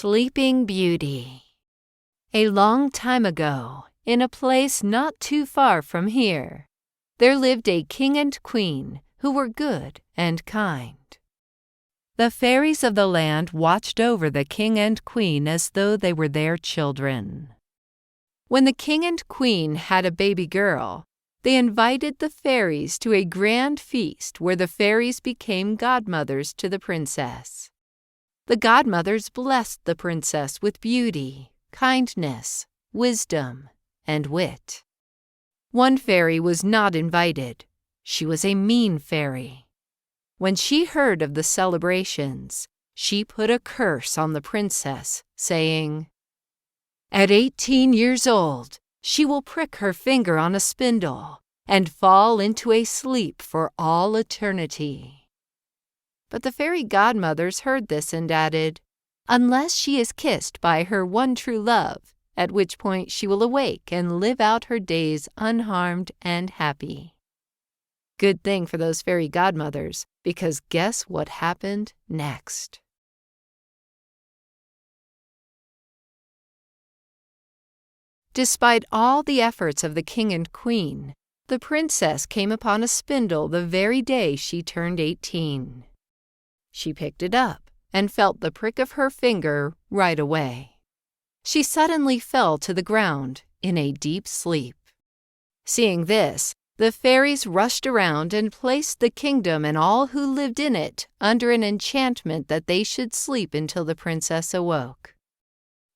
Sleeping Beauty. A long time ago, in a place not too far from here, there lived a king and queen who were good and kind. The fairies of the land watched over the king and queen as though they were their children. When the king and queen had a baby girl, they invited the fairies to a grand feast where the fairies became godmothers to the princess. The godmothers blessed the princess with beauty, kindness, wisdom, and wit. One fairy was not invited. She was a mean fairy. When she heard of the celebrations, she put a curse on the princess, saying, "At 18 years old, she will prick her finger on a spindle and fall into a sleep for all eternity." But the fairy godmothers heard this and added, "Unless she is kissed by her one true love, at which point she will awake and live out her days unharmed and happy." Good thing for those fairy godmothers, because guess what happened next? Despite all the efforts of the king and queen, the princess came upon a spindle the very day she turned 18. She picked it up and felt the prick of her finger right away. She suddenly fell to the ground in a deep sleep. Seeing this, the fairies rushed around and placed the kingdom and all who lived in it under an enchantment that they should sleep until the princess awoke.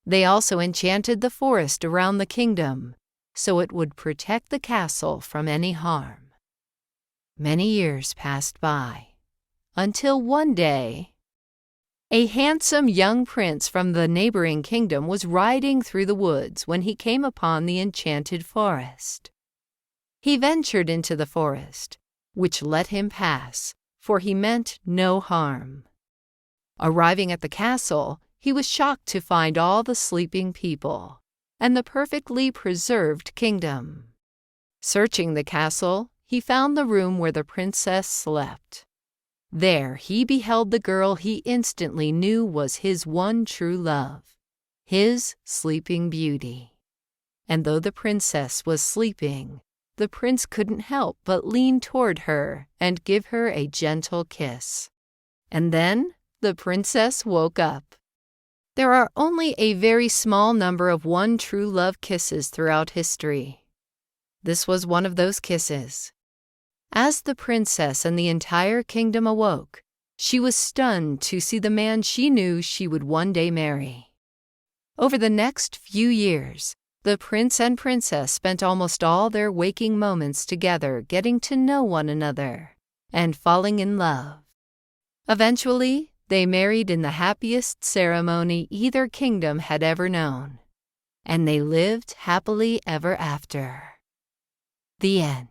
They also enchanted the forest around the kingdom, so it would protect the castle from any harm. Many years passed by, until one day, a handsome young prince from the neighboring kingdom was riding through the woods when he came upon the enchanted forest. He ventured into the forest, which let him pass, for he meant no harm. Arriving at the castle, he was shocked to find all the sleeping people and the perfectly preserved kingdom. Searching the castle, he found the room where the princess slept. There he beheld the girl he instantly knew was his one true love, his Sleeping Beauty. And though the princess was sleeping, the prince couldn't help but lean toward her and give her a gentle kiss. And then the princess woke up. There are only a very small number of one true love kisses throughout history. This was one of those kisses. As the princess and the entire kingdom awoke, she was stunned to see the man she knew she would one day marry. Over the next few years, the prince and princess spent almost all their waking moments together getting to know one another and falling in love. Eventually, they married in the happiest ceremony either kingdom had ever known, and they lived happily ever after. The end.